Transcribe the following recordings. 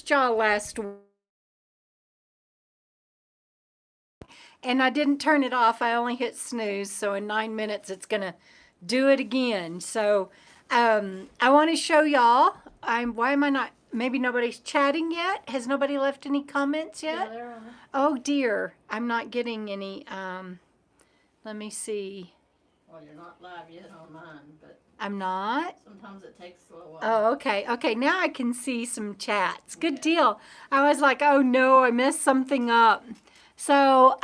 missed y'all last week. And I didn't turn it off. I only hit snooze. So in 9 minutes, it's going to do it again. So I want to show y'all. Why am I not? Maybe nobody's chatting yet. Has nobody left any comments yet? Yeah, they're on. Oh dear, I'm not getting any. Let me see. Well, you're not live yet on mine, but I'm not. sometimes it takes a little while. Oh, okay. Okay, now I can see some chats. Good deal. I was like, oh no, I messed something up. So,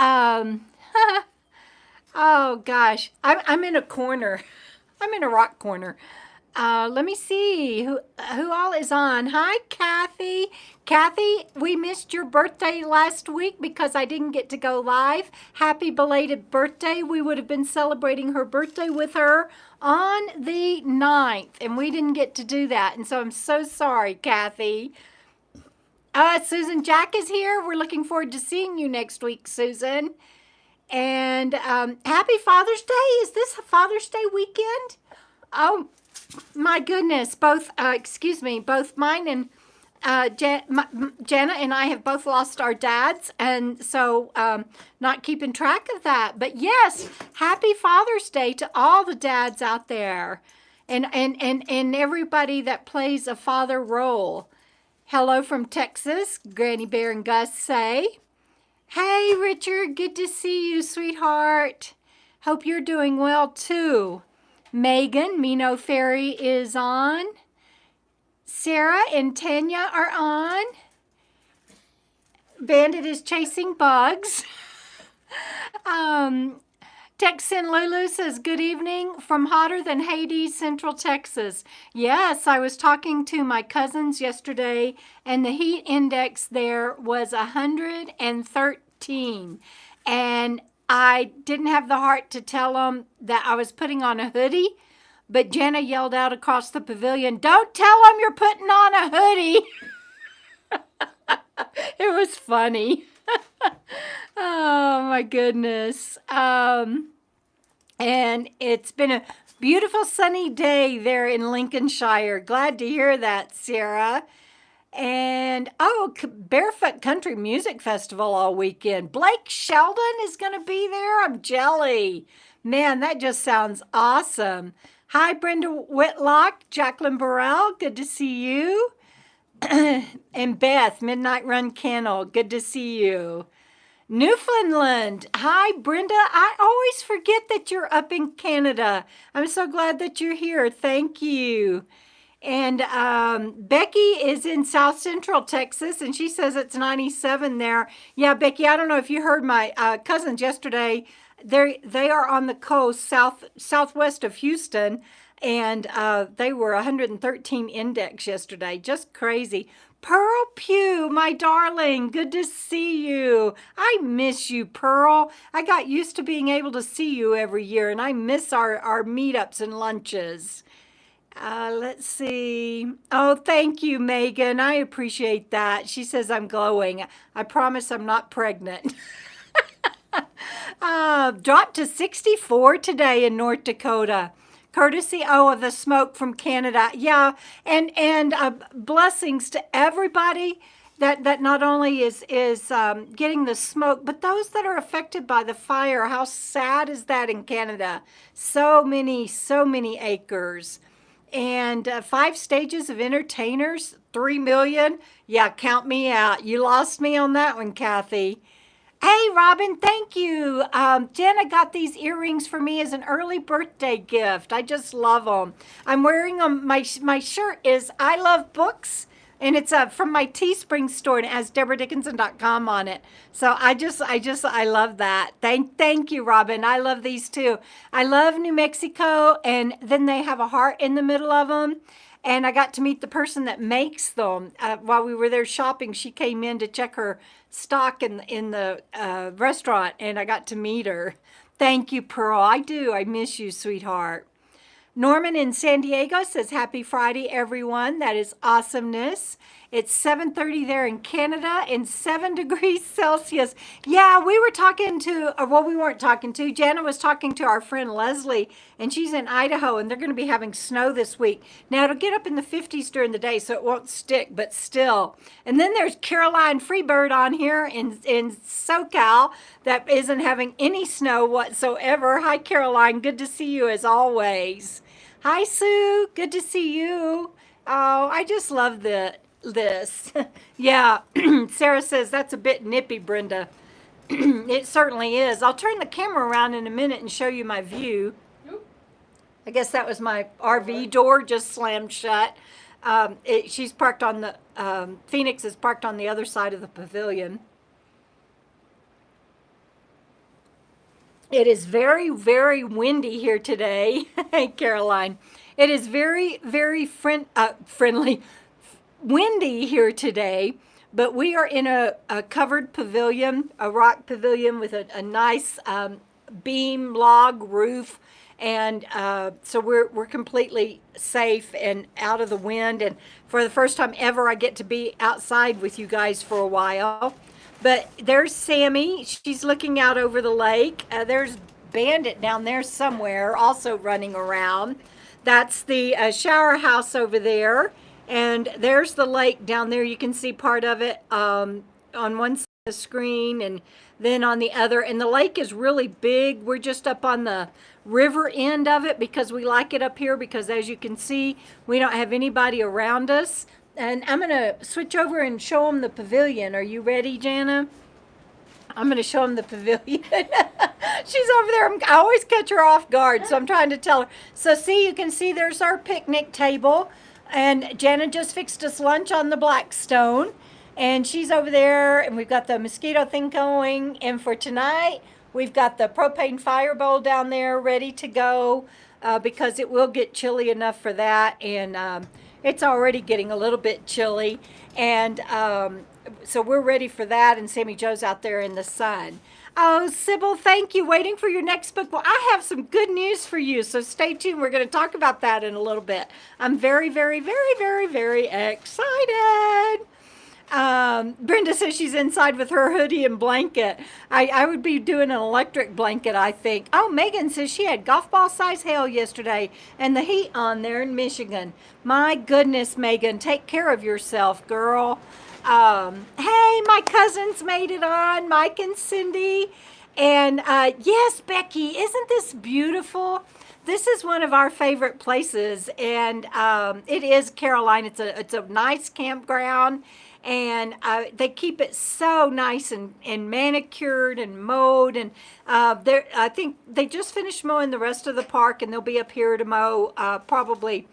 oh gosh, I'm in a corner. I'm in a rock corner. Let me see who all is on. Hi, Kathy. Kathy, we missed your birthday last week because I didn't get to go live. Happy belated birthday. We would have been celebrating her birthday with her on the 9th, and we didn't get to do that. And so I'm so sorry, Kathy. Susan Jack is here. We're looking forward to seeing you next week, Susan. And happy Father's Day. Is this a Father's Day weekend? Oh, my goodness. Both mine and Jana and I have both lost our dads. And so not keeping track of that. But yes, happy Father's Day to all the dads out there. And everybody that plays a father role. Hello from Texas, Granny Bear and Gus say. Hey, Richard, good to see you, sweetheart. Hope you're doing well, too. Megan, Mino Ferry is on. Sarah and Tanya are on. Bandit is chasing bugs. Texan Lulu says, good evening from hotter than Hades, Central Texas. Yes, I was talking to my cousins yesterday, and the heat index there was 113. And I didn't have the heart to tell them that I was putting on a hoodie, but Jenna yelled out across the pavilion, don't tell them you're putting on a hoodie. It was funny. Oh, my goodness. And it's been a beautiful sunny day there in Lincolnshire. Glad to hear that, Sarah. And, Barefoot Country Music Festival all weekend. Blake Sheldon is going to be there. I'm jelly. Man, that just sounds awesome. Hi, Brenda Whitlock, Jacqueline Burrell. Good to see you. And Beth, Midnight Run Kennel. Good to see you. Newfoundland. Hi, Brenda. I always forget that you're up in Canada. I'm so glad that you're here. Thank you. And Becky is in South Central Texas, and she says it's 97 there. Yeah, Becky, I don't know if you heard my cousins yesterday. They are on the coast, southwest of Houston, and they were 113 index yesterday. Just crazy. Pearl Pugh, my darling, good to see you. I miss you, Pearl. I got used to being able to see you every year, and I miss our meetups and lunches. Let's see. Oh, thank you, Megan. I appreciate that. She says I'm glowing. I promise I'm not pregnant. Dropped to 64 today in North Dakota. Courtesy, of the smoke from Canada. Yeah, and blessings to everybody that not only is getting the smoke, but those that are affected by the fire. How sad is that in Canada? So many acres. And 5 stages of entertainers, 3 million. Yeah, count me out. You lost me on that one, Kathy. Hey, Robin, thank you. Jenna got these earrings for me as an early birthday gift. I just love them. I'm wearing them. My shirt is I Love Books, and it's from my Teespring store, and it has DebraDickinson.com on it. So I love that. Thank you, Robin. I love these too. I love New Mexico, and then they have a heart in the middle of them. And I got to meet the person that makes them. While we were there shopping, she came in to check her stock in the restaurant, and I got to meet her. Thank you, Pearl. I do. I miss you, sweetheart. Norman in San Diego says, happy Friday, everyone. That is awesomeness. It's 7:30 there in Canada and 7 degrees Celsius. Yeah, we were talking to, or well, we weren't talking to, Jana was talking to our friend Leslie, and she's in Idaho, and they're going to be having snow this week. Now, it'll get up in the 50s during the day, so it won't stick, but still. And then there's Caroline Freebird on here in SoCal that isn't having any snow whatsoever. Hi, Caroline. Good to see you as always. Hi, Sue. Good to see you. Oh, I just love this. Yeah, Sarah says that's a bit nippy, Brenda. It certainly is. I'll turn the camera around in a minute and show you my view. I guess that was my RV door just slammed shut. She's parked on the, Phoenix is parked on the other side of the pavilion. It is very, very windy here today. Hey, Caroline. It is very, very friendly, windy here today, but we are in a covered pavilion, a rock pavilion with a nice beam log roof. And so we're completely safe and out of the wind. And for the first time ever, I get to be outside with you guys for a while. But there's Sammy. She's looking out over the lake. There's Bandit down there somewhere also running around. That's the shower house over there. And there's the lake down there. You can see part of it on one side of the screen and then on the other. And the lake is really big. We're just up on the river end of it because we like it up here because, as you can see, we don't have anybody around us. And I'm going to switch over and show them the pavilion. Are you ready, Jana? I'm going to show them the pavilion. She's over there. I always catch her off guard, so I'm trying to tell her. So see, you can see there's our picnic table. And Jana just fixed us lunch on the Blackstone. And she's over there, and we've got the mosquito thing going. And for tonight, we've got the propane fire bowl down there ready to go because it will get chilly enough for that. And it's already getting a little bit chilly. And so we're ready for that. And Sammy Joe's out there in the sun. Oh, Sybil, thank you. Waiting for your next book. Well, I have some good news for you, so stay tuned. We're going to talk about that in a little bit. I'm very, very, very, very, very excited. Brenda says she's inside with her hoodie and blanket. I would be doing an electric blanket, I think. Oh, Megan says she had golf ball size hail yesterday and the heat on there in Michigan. My goodness, Megan, take care of yourself, girl. Hey, my cousins made it on, Mike and Cindy. And yes, Becky, isn't this beautiful? This is one of our favorite places, and it is Caroline. It's a nice campground, and they keep it so nice and manicured and mowed. And I think they just finished mowing the rest of the park, and they'll be up here to mow probably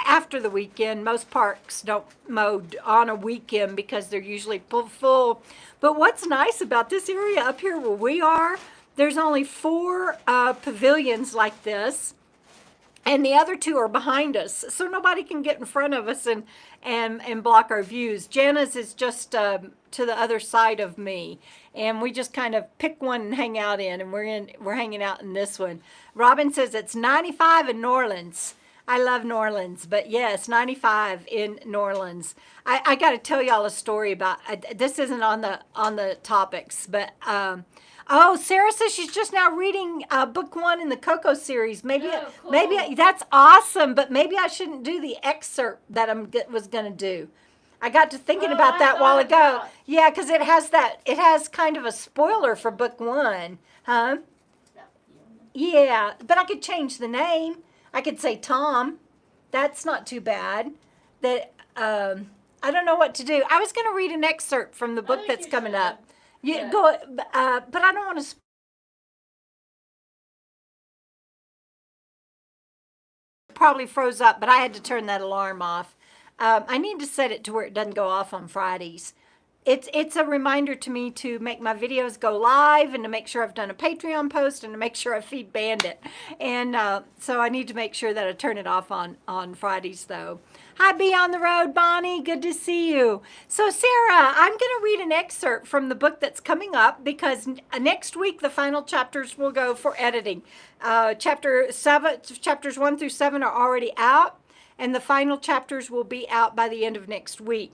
after the weekend. Most parks don't mow on a weekend because they're usually full. But what's nice about this area up here where we are, there's only 4 pavilions like this, and the other 2 are behind us, so nobody can get in front of us and block our views. Jana's is just to the other side of me, and we just kind of pick one and hang out in, and we're hanging out in this one. Robin says it's 95 in New Orleans. I love New Orleans, but yes, 95 in New Orleans. I got to tell y'all a story about this. Isn't on the topics, but oh, Sarah says she's just now reading book 1 in the KOKO series. Maybe that's awesome, but maybe I shouldn't do the excerpt that I was gonna do. I got to thinking about that a while ago. Yeah, because it has kind of a spoiler for book 1, huh? Yeah, but I could change the name. I could say Tom. That's not too bad. That I don't know what to do. I was going to read an excerpt from the book that's coming up. Yeah, go. But I don't want to. Probably froze up, but I had to turn that alarm off. I need to set it to where it doesn't go off on Fridays. It's a reminder to me to make my videos go live and to make sure I've done a Patreon post and to make sure I feed Bandit. And so I need to make sure that I turn it off on Fridays, though. Hi, Be on the Road, Bonnie. Good to see you. So, Sarah, I'm going to read an excerpt from the book that's coming up because next week the final chapters will go for editing. Chapters 1 through 7 are already out, and the final chapters will be out by the end of next week.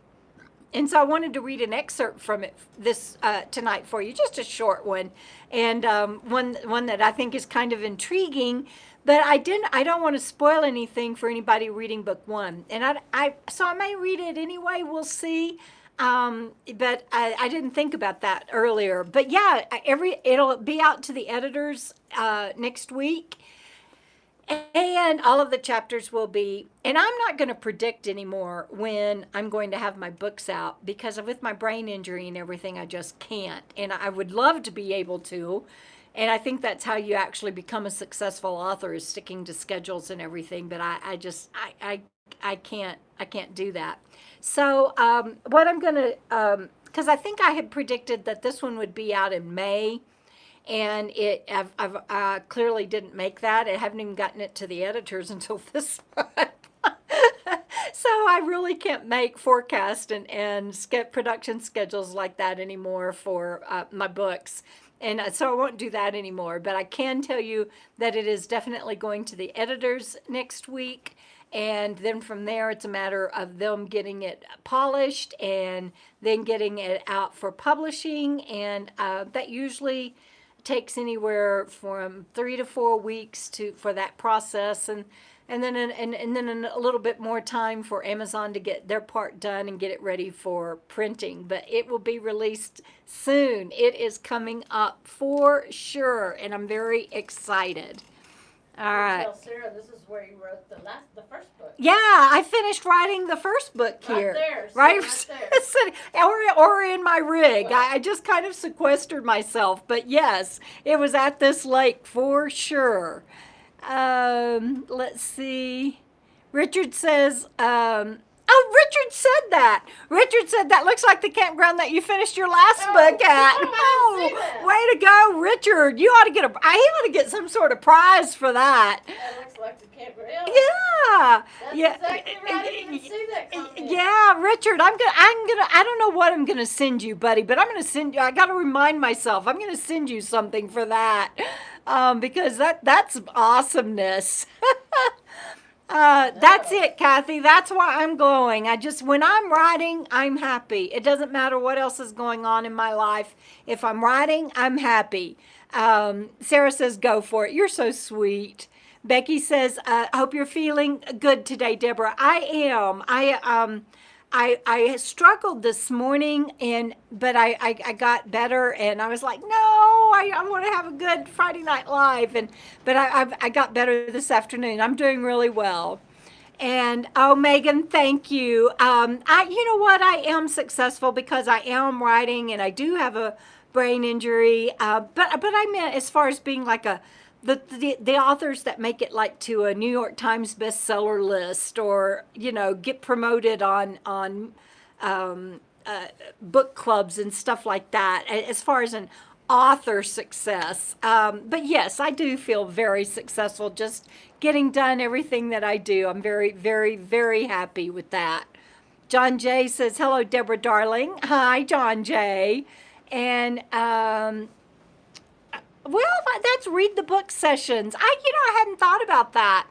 And so I wanted to read an excerpt from it this tonight for you, just a short one, and one that I think is kind of intriguing. But I don't want to spoil anything for anybody reading book one, and so I may read it anyway. We'll see. But I didn't think about that earlier. But yeah, it'll be out to the editors next week. And all of the chapters will be, and I'm not going to predict anymore when I'm going to have my books out, because with my brain injury and everything, I just can't. And I would love to be able to. And I think that's how you actually become a successful author, is sticking to schedules and everything. But I can't do that. So what I'm going to, because I think I had predicted that this one would be out in May. And I've clearly didn't make that. I haven't even gotten it to the editors until this month. So I really can't make forecast and production schedules like that anymore for my books. And so I won't do that anymore. But I can tell you that it is definitely going to the editors next week. And then from there, it's a matter of them getting it polished and then getting it out for publishing. And that usually takes anywhere from 3 to 4 weeks for that process, and then a little bit more time for Amazon to get their part done and get it ready for printing. But it will be released soon. It is coming up for sure, and I'm very excited. All right. Tell Sarah this is where you wrote the first book. Yeah, I finished writing the first book here. Right there. Or in my rig. I just kind of sequestered myself. But yes, it was at this lake for sure. Let's see. Richard says, Richard said that. Richard said that looks like the campground that you finished your last book at. Way to go, Richard. He ought to get some sort of prize for that. That looks like the campground. Yeah. That's Yeah. exactly right. I didn't even see that comment. Yeah, Richard, I don't know what I'm gonna send you, buddy, but I'm gonna send you. I gotta remind myself. I'm gonna send you something for that, because that's awesomeness. That's it, Kathy. That's why I'm glowing. When I'm writing, I'm happy. It doesn't matter what else is going on in my life. If I'm writing, I'm happy. Sarah says, go for it. You're so sweet. Becky says, I hope you're feeling good today, Deborah. I am. I struggled this morning, but I got better, and I was like, no, I want to have a good Friday Night Live, but I got better this afternoon. I'm doing really well. And Megan, thank you. You know what? I am successful because I am writing, and I do have a brain injury. But I meant as far as being like the authors that make it like to a New York Times bestseller list, or get promoted on book clubs and stuff like that, as far as an author success. But yes, I do feel very successful just getting done everything that I do. I'm very, very, very happy with that. John Jay says, hello, Deborah, darling. Hi, John Jay. And that's read the book sessions. I hadn't thought about that.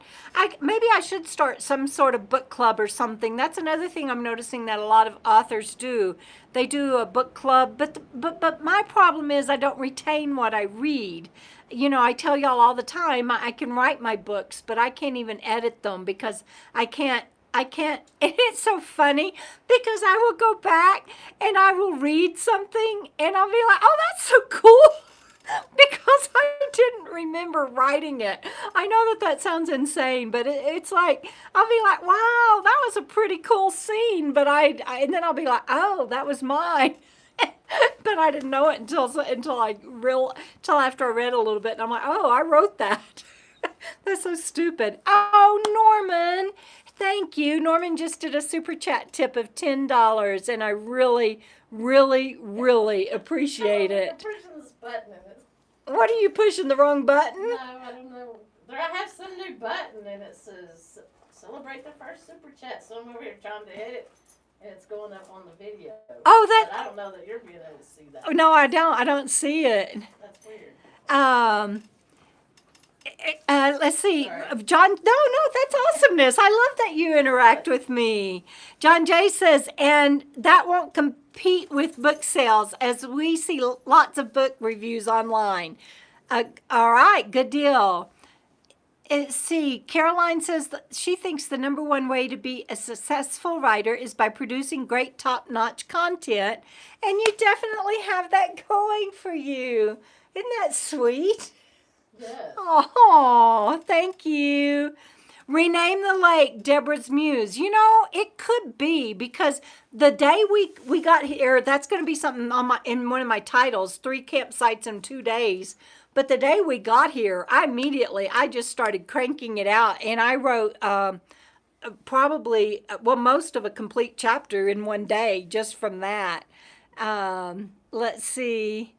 Maybe I should start some sort of book club or something. That's another thing I'm noticing that a lot of authors do. They do a book club, but my problem is I don't retain what I read. I tell y'all all the time, I can write my books, but I can't even edit them because I can't. And it's so funny because I will go back and I will read something and I'll be like, oh, that's so cool. Because I didn't remember writing it. I know that sounds insane, but it's like, I'll be like, wow, that was a pretty cool scene. But and then I'll be like, oh, that was mine. But I didn't know it until after I read a little bit. And I'm like, oh, I wrote that. That's so stupid. Oh, Norman, thank you. Norman just did a super chat tip of $10, and I really, really, really appreciate it. Button in it. What are you pushing the wrong button? No, I don't know. I have some new button and it says celebrate the first super chat. So I'm over here trying to hit it and it's going up on the video. Oh, but I don't know that you're being able to see that. No, I don't. I don't see it. That's weird. Let's see. Sorry. John, no, that's awesomeness. I love that you interact with me. John Jay says, and that won't compete with book sales as we see lots of book reviews online. All right, good deal. Let's see. Caroline says that she thinks the number one way to be a successful writer is by producing great top-notch content, and you definitely have that going for you. Isn't that sweet? Yes. Oh, thank you. Rename the lake Debra's Muse. You know, it could be because the day we got here, that's going to be something on in one of my titles, 3 campsites in 2 days. But the day we got here, I just started cranking it out, and I wrote probably most of a complete chapter in one day just from that. Let's see.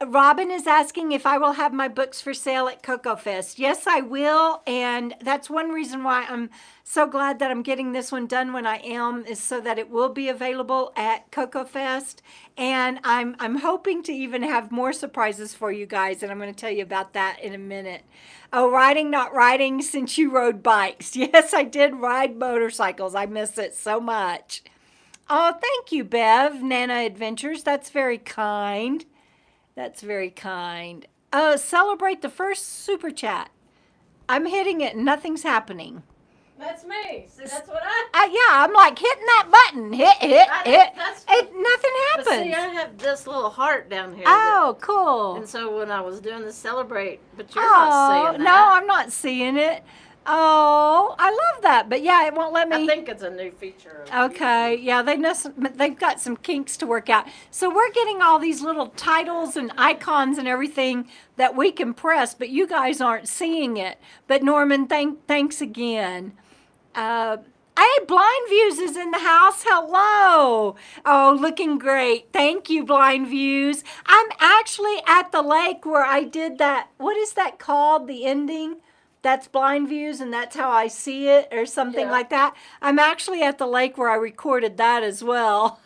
Robin is asking if I will have my books for sale at KOKO Fest. Yes, I will, and that's one reason why I'm so glad that I'm getting this one done when I am, is so that it will be available at KOKO Fest. And I'm hoping to even have more surprises for you guys, and I'm going to tell you about that in a minute. Oh, riding, not riding since you rode bikes. Yes, I did ride motorcycles. I miss it so much. Oh, thank you, Bev, Nana Adventures. That's very kind. That's very kind. Celebrate the first super chat. I'm hitting it and nothing's happening. That's me. See, that's what I. Yeah, I'm like hitting that button. Hit. Nothing happens. But see, I have this little heart down here. Oh, cool. And so when I was doing the celebrate, but you're not seeing that. No, I'm not seeing it. Oh, I love that. But yeah, it won't let me. I think it's a new feature. Okay, yeah, they've got some kinks to work out. So we're getting all these little titles and icons and everything that we can press, but you guys aren't seeing it. But Norman, thanks again. Hey, Blind Views is in the house. Hello. Oh, looking great. Thank you, Blind Views. I'm actually at the lake where I did that. What is that called? The ending? That's Blind Views, and that's how I see it, or something like that. I'm actually at the lake where I recorded that as well.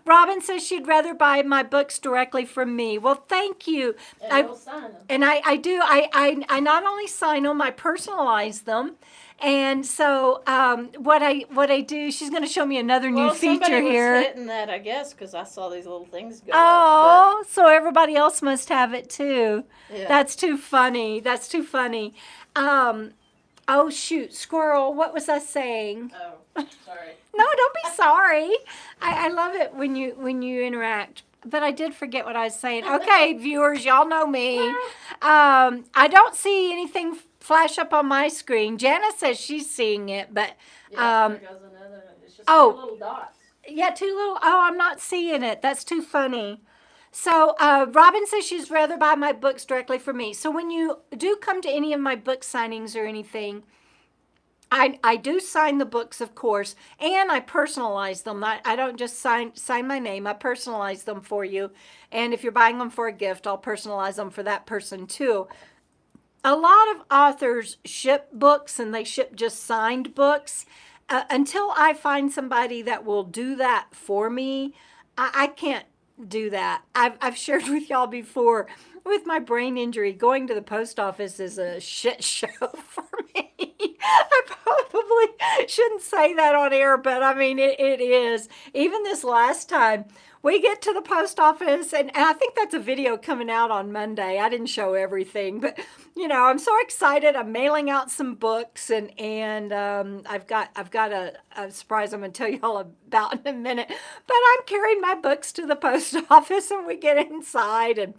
Robin says she'd rather buy my books directly from me. Well, thank you. And you'll sign them. And I do. I not only sign them, I personalize them. And so what I do, she's going to show me another new feature here. Was hitting that, I guess, because I saw these little things go up, so everybody else must have it too. Yeah. That's too funny. That's too funny. Oh shoot, squirrel. What was I saying? Oh, sorry. No, don't be sorry. I love it when you interact. But I did forget what I was saying. Okay, viewers, y'all know me. I don't see anything flash up on my screen. Jana says she's seeing it, but there goes another. It's just 2 little dots. Yeah, 2 little. Oh, I'm not seeing it. That's too funny. So Robin says she'd rather buy my books directly from me. So when you do come to any of my book signings or anything, I do sign the books, of course, and I personalize them. I don't just sign my name. I personalize them for you. And if you're buying them for a gift, I'll personalize them for that person too. A lot of authors ship books, and they ship just signed books. Until I find somebody that will do that for me, I can't do that. I've shared with y'all before, with my brain injury, going to the post office is a shit show for me. I probably shouldn't say that on air, but I mean, it is. Even this last time, we get to the post office, and I think that's a video coming out on Monday. I didn't show everything, but I'm so excited. I'm mailing out some books, and I've got a surprise I'm going to tell you all about in a minute. But I'm carrying my books to the post office, and we get inside, and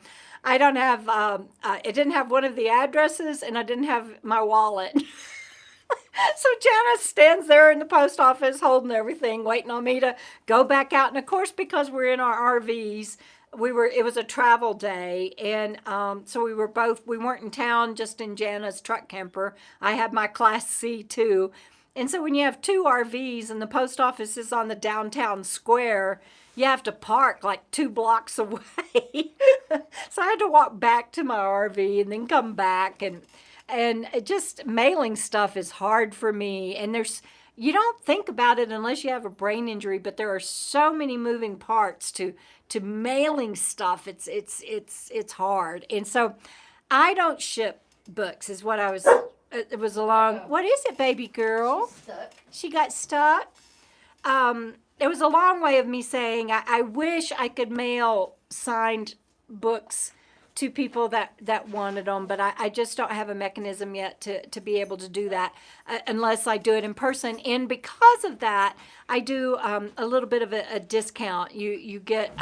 I don't have. It didn't have one of the addresses, and I didn't have my wallet. So Janice stands there in the post office holding everything, waiting on me to go back out. And of course, because we're in our RVs, it was a travel day. And so we weren't in town, just in Jana's truck camper. I had my Class C too. And so when you have 2 RVs and the post office is on the downtown square, you have to park like 2 blocks away. So I had to walk back to my RV and then come back, and just mailing stuff is hard for me. And you don't think about it unless you have a brain injury, but there are so many moving parts to mailing stuff. It's hard. And so I don't ship books, is what I was. It was a long. What is it, baby girl? She's stuck. She got stuck. It was a long way of me saying I wish I could mail signed books to people that wanted them, but I just don't have a mechanism yet to be able to do that unless I do it in person. And because of that, I do a little bit of a discount. You get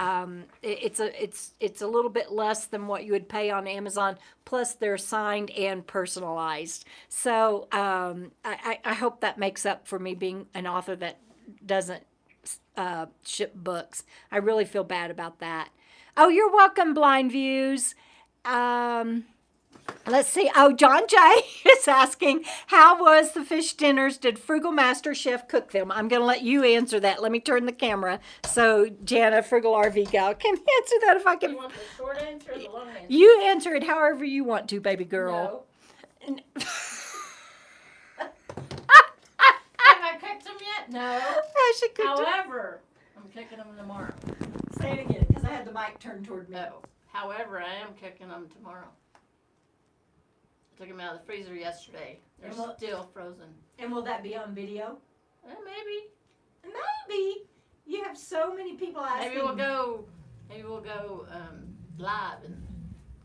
it's a little bit less than what you would pay on Amazon. Plus, they're signed and personalized. So I hope that makes up for me being an author that doesn't ship books. I really feel bad about that. Oh, you're welcome, Blind Views. Let's see. Oh, John J. is asking, how was the fish dinners? Did Frugal Master Chef cook them? I'm going to let you answer that. Let me turn the camera so Jana, Frugal RV Gal, can answer that if I can. You want the short answer or the long answer? You answer it however you want to, baby girl. No. Have I cooked them yet? No. However, I'm cooking them tomorrow. Say it again, because I had the mic turned toward me. No. However, I am cooking them tomorrow. I took them out of the freezer yesterday. They're still frozen. And will that be on video? Maybe. Maybe. You have so many people asking. Maybe we'll go live and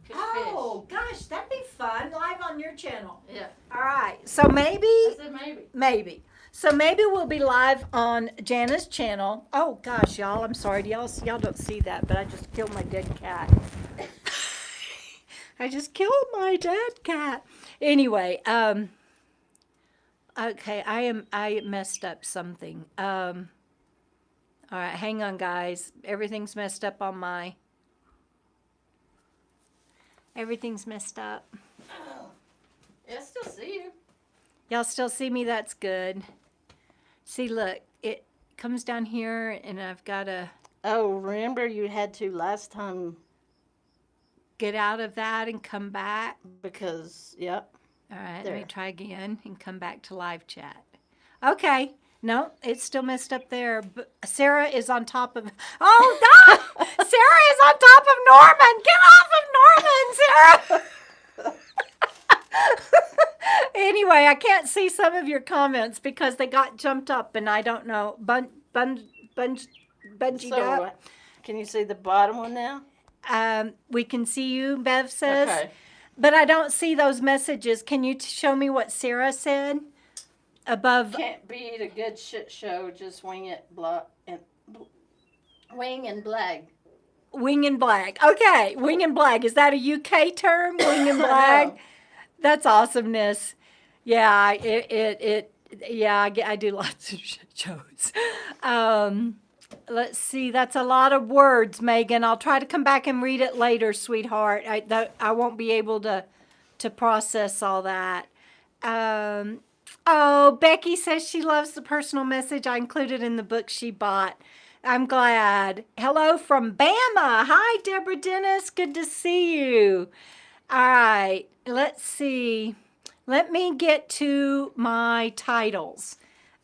cook Oh, gosh, that'd be fun. Live on your channel. fish. Yeah. All right. So maybe. I said maybe. Maybe. So maybe we'll be live on Jana's channel. Oh gosh, y'all, I'm sorry. Y'all don't see that, but I just killed my dead cat. I just killed my dead cat. Anyway, okay, I messed up something. All right, hang on, guys. Everything's messed up on my. Everything's messed up. Oh. Yeah, I still see you. Y'all still see me? That's good. See, look, it comes down here, and I've got to Oh, remember you had to last time get out of that and come back. because, yep. All right, let There. me try again and come back to live chat. Okay. No, it's still messed up there. But Sarah is on top of. Oh, God! Sarah is on top of Norman. Get off of Norman, Sarah. Anyway, I can't see some of your comments because they got jumped up, and I don't know. Bungeed So, up. can you see the bottom one now? We can see you, Bev says. Okay. But I don't see those messages. Can you show me what Sarah said? Above. Can't beat a good shit show, just wing it, wing and blag. Wing and blag. Okay, wing and blag. Is that a UK term? Wing and blag? No. That's awesomeness. Yeah, I do lots of shit shows. Let's see. That's a lot of words, Megan. I'll try to come back and read it later, sweetheart. I won't be able to process all that. Oh, Becky says she loves the personal message I included in the book she bought. I'm glad. Hello from Bama. Hi, Debra Dennis. Good to see you. All right. Let's see. Let me get to my titles.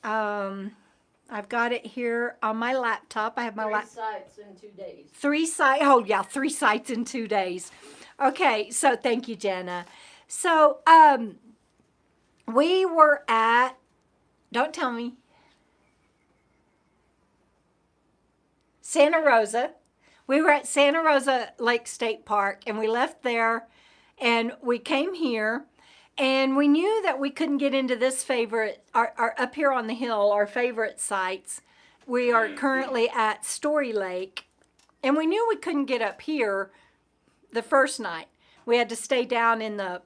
I've got it here on my laptop. I have my 3 sites in 2 days. 3 sites. Oh, yeah, 3 sites in 2 days. Okay, so thank you, Jana. So, we were at, don't tell me, Santa Rosa. We were at Santa Rosa Lake State Park, and we left there, and we came here, and we knew that we couldn't get into this favorite, our up here on the hill, our favorite sites. We are currently at Story Lake, and we knew we couldn't get up here the first night. We had to stay down in the,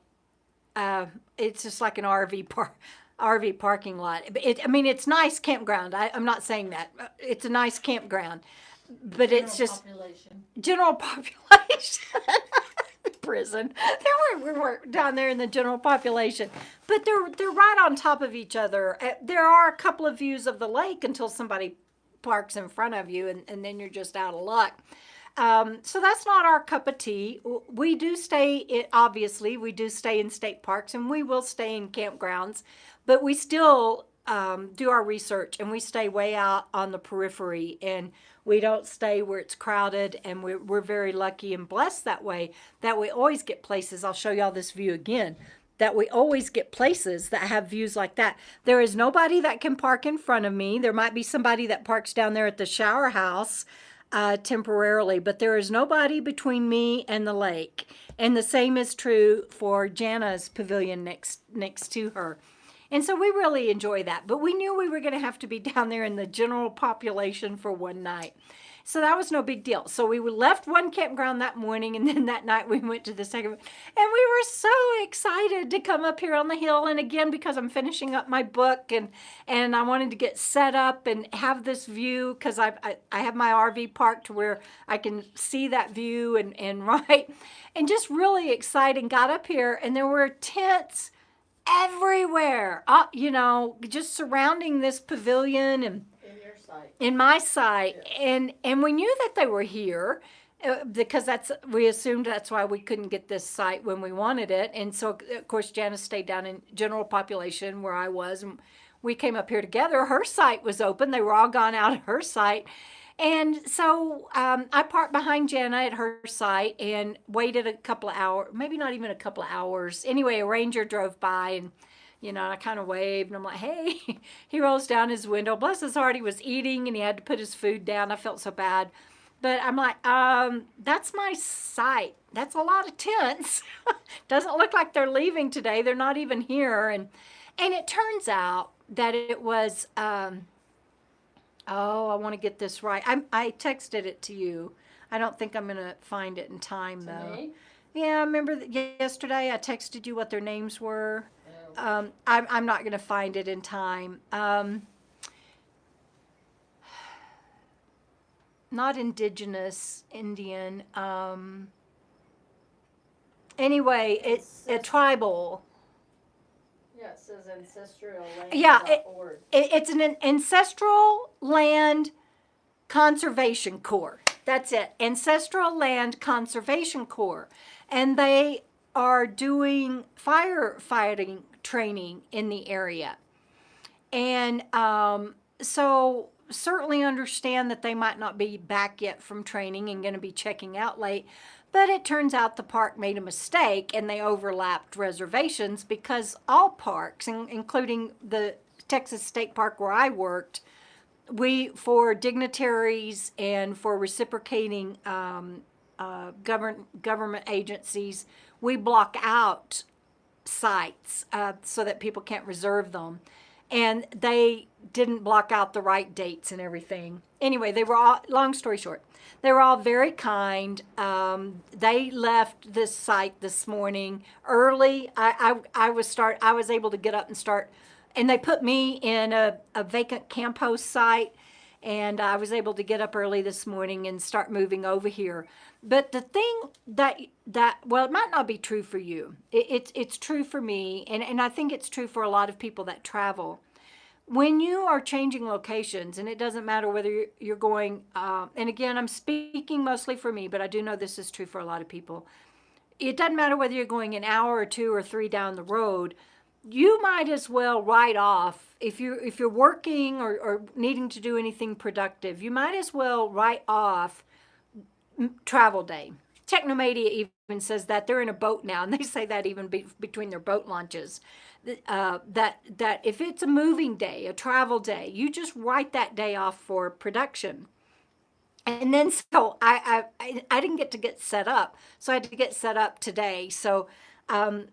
it's just like an RV parking lot. It's nice campground. I'm not saying that. It's a nice campground, but it's just general population. Prison. We were down there in the general population, but they're right on top of each other. There are a couple of views of the lake until somebody parks in front of you, and then you're just out of luck. So that's not our cup of tea. We do stay, obviously, we do stay in state parks, and we will stay in campgrounds, but we still do our research, and we stay way out on the periphery, and We don't stay where it's crowded, and we're very lucky and blessed that way, that we always get places. I'll show y'all this view again. That we always get places that have views like that. There is nobody that can park in front of me. There might be somebody that parks down there at the shower house temporarily, but there is nobody between me and the lake. And the same is true for Jana's pavilion next to her. And so we really enjoy that. But we knew we were going to have to be down there in the general population for one night. So that was no big deal. So we left one campground that morning, and then that night we went to the second one. And we were so excited to come up here on the hill. And again, because I'm finishing up my book, and I wanted to get set up and have this view, because I have my RV parked where I can see that view and right. And just really excited. Got up here, and there were tents everywhere, just surrounding this pavilion and in my sight. Yeah. And we knew that they were here because we assumed that's why we couldn't get this site when we wanted it. And so, of course, Janice stayed down in general population where I was, and we came up here together. Her site was open. They were all gone out of her site. And so I parked behind Jana at her site and waited a couple of hours, maybe not even a couple of hours. Anyway, a ranger drove by, and I kind of waved, and I'm like, hey. He rolls down his window. Bless his heart, he was eating, and he had to put his food down. I felt so bad. But I'm like, that's my site. That's a lot of tents. Doesn't look like they're leaving today. They're not even here. And it turns out that it was, I want to get this right. I texted it to you. I don't think I'm going to find it in time, though. Me? Yeah, I remember yesterday I texted you what their names were. I'm not going to find it in time. Not indigenous, Indian. Anyway, it's a tribal. Yeah, it says ancestral land. Yeah, it's an ancestral land conservation corps. That's it. Ancestral Land Conservation Corps. And they are doing firefighting training in the area. And so certainly understand that they might not be back yet from training and going to be checking out late. But it turns out the park made a mistake, and they overlapped reservations, because all parks, including the Texas State Park where I worked, for dignitaries and for reciprocating government agencies, we block out sites so that people can't reserve them. And they didn't block out the right dates and everything. Anyway, they were all, long story short, they were all very kind. They left this site this morning early. I was able to get up and start, and they put me in a vacant camp host site, and I was able to get up early this morning and start moving over here. But the thing that well, it might not be true for you. It's true for me, and I think it's true for a lot of people that travel. When you are changing locations, and it doesn't matter whether you're going, and again, I'm speaking mostly for me, but I do know this is true for a lot of people. It doesn't matter whether you're going an hour or 2 or 3 down the road. You might as well write off, if you're working or needing to do anything productive, you might as well write off travel day. Technomedia even says that. They're in a boat now, and they say that even between their boat launches, that if it's a moving day, a travel day, you just write that day off for production. And then so I didn't get set up, so I had to get set up today. So I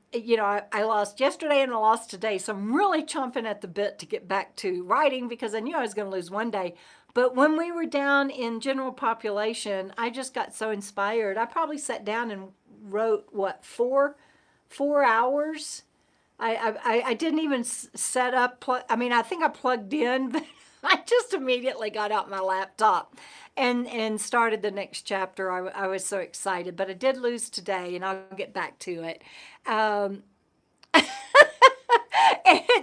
lost yesterday and I lost today, so I'm really chomping at the bit to get back to writing, because I knew I was going to lose one day. But when we were down in general population, I just got so inspired. I probably sat down and wrote, 4 hours? I didn't even set up, I think I plugged in, but I just immediately got out my laptop and started the next chapter. I was so excited, but I did lose today, and I'll get back to it. And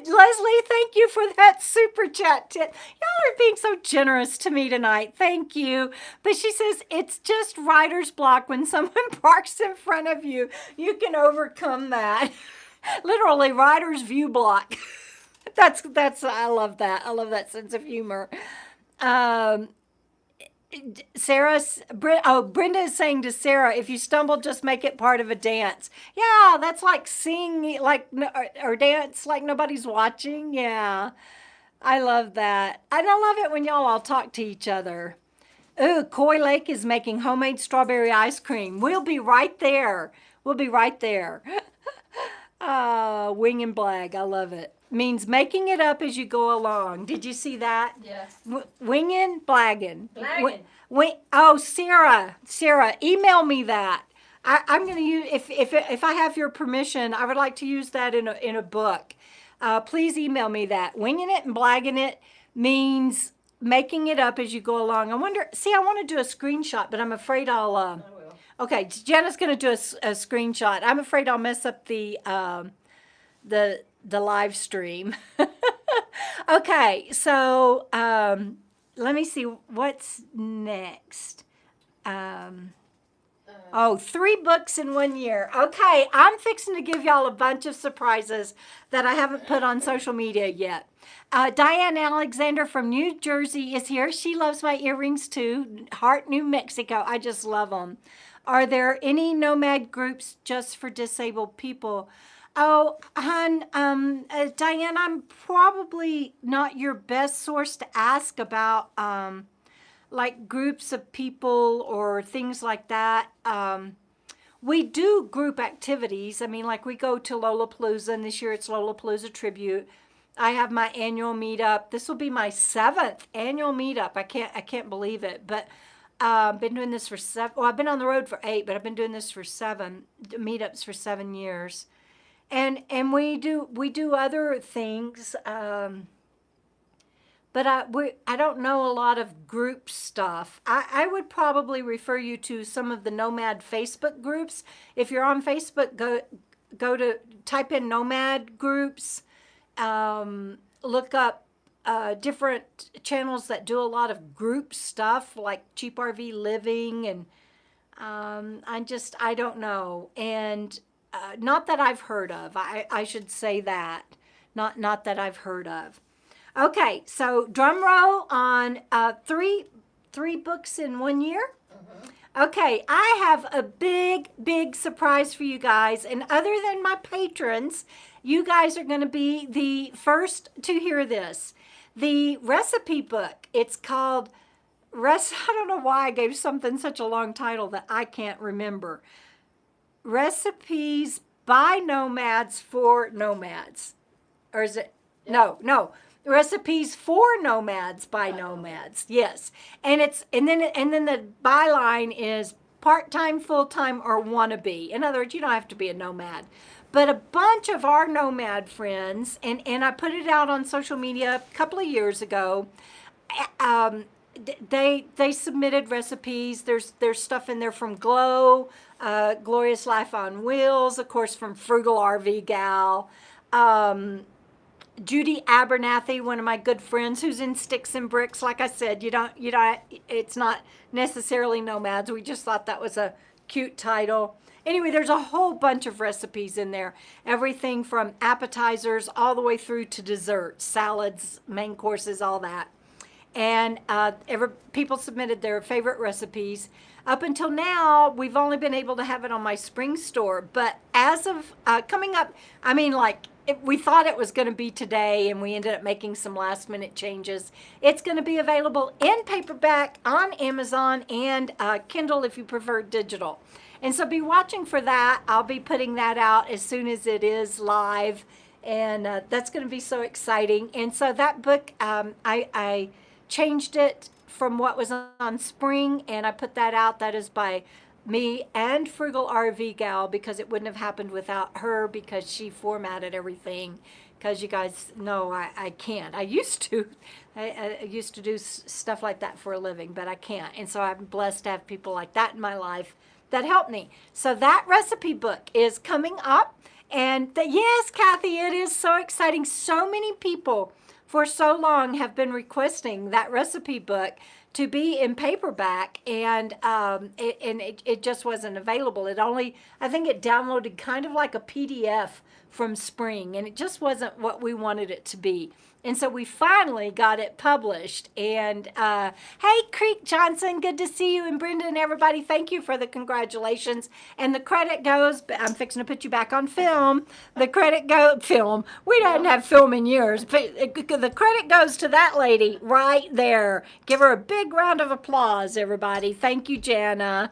Leslie, thank you for that super chat tip. Y'all are being so generous to me tonight. Thank you. But she says it's just writer's block. When someone parks in front of you, you can overcome that. Literally, writer's view block. That's I love that. I love that sense of humor. Brenda is saying to Sarah, if you stumble, just make it part of a dance. Yeah, that's like sing like or dance like nobody's watching. Yeah, I love that. And I love it when y'all all talk to each other. Ooh, Coy Lake is making homemade strawberry ice cream. We'll be right there. We'll be right there. Wing and blag. I love it. Means making it up as you go along. Did you see that? Yes. Winging, blagging. Blagging. Oh, Sarah, email me that. I'm going to use if I have your permission, I would like to use that in a book. Please email me that. Winging it and blagging it means making it up as you go along. I wonder. See, I want to do a screenshot, but I'm afraid I'll. I will. Okay, Jenna's going to do a screenshot. I'm afraid I'll mess up the live stream. Okay, so let me see what's next. 3 books in 1 year. Okay, I'm fixing to give y'all a bunch of surprises that I haven't put on social media yet. Diane Alexander from New Jersey is here. She loves my earrings too. Hart, New Mexico. I just love them. Are there any nomad groups just for disabled people? Oh, hon, Diane, I'm probably not your best source to ask about like groups of people or things like that. We do group activities. I mean, like we go to Lollapalooza, and this year it's Lollapalooza Tribute. I have my annual meetup. This will be my 7th annual meetup. I can't believe it. But I've been doing this for 7. Well, I've been on the road for 8, but I've been doing this for 7 meetups for 7 years. And we do other things. But I don't know a lot of group stuff. I would probably refer you to some of the Nomad Facebook groups. If you're on Facebook, go to type in Nomad groups. Look up different channels that do a lot of group stuff like Cheap RV Living, and I don't know. And not that I've heard of. I should say that. Not that I've heard of. Okay, so drum roll on 3 books in 1 year. Okay, I have a big surprise for you guys. And other than my patrons, you guys are going to be the first to hear this. The recipe book, it's called, I don't know why I gave something such a long title that I can't remember. Recipes by Nomads for Nomads. Or is it? No. Recipes for Nomads by Nomads. Yes. And then the byline is part-time, full-time, or wannabe. In other words, you don't have to be a nomad. But a bunch of our nomad friends, and I put it out on social media a couple of years ago, they submitted recipes. There's stuff in there from Glow, Glorious Life on Wheels, of course, from Frugal RV Gal, Judy Abernathy, one of my good friends, who's in Sticks and Bricks. Like I said, you don't. It's not necessarily nomads. We just thought that was a cute title. Anyway, there's a whole bunch of recipes in there. Everything from appetizers all the way through to desserts, salads, main courses, all that. And people submitted their favorite recipes. Up until now, we've only been able to have it on my spring store. But as of coming up, I mean, we thought it was going to be today, and we ended up making some last minute changes. It's going to be available in paperback on Amazon and Kindle if you prefer digital. And so be watching for that. I'll be putting that out as soon as it is live. And that's going to be so exciting. And so that book, I changed it from what was on spring, and I put that out. That is by me and Frugal RV Gal, because it wouldn't have happened without her, because she formatted everything. Because you guys know I can't. I used to. I used to do stuff like that for a living, but I can't. And so I'm blessed to have people like that in my life that help me. So that recipe book is coming up. And yes, Kathy, it is so exciting. So many people for so long have been requesting that recipe book to be in paperback, and it just wasn't available. I think it downloaded kind of like a PDF from spring, and it just wasn't what we wanted it to be. And so we finally got it published. And hey, Creek Johnson, good to see you. And Brenda and everybody, thank you for the congratulations. And the credit goes, I'm fixing to put you back on film. The credit film. We don't have film in years. But the credit goes to that lady right there. Give her a big round of applause, everybody. Thank you, Jana.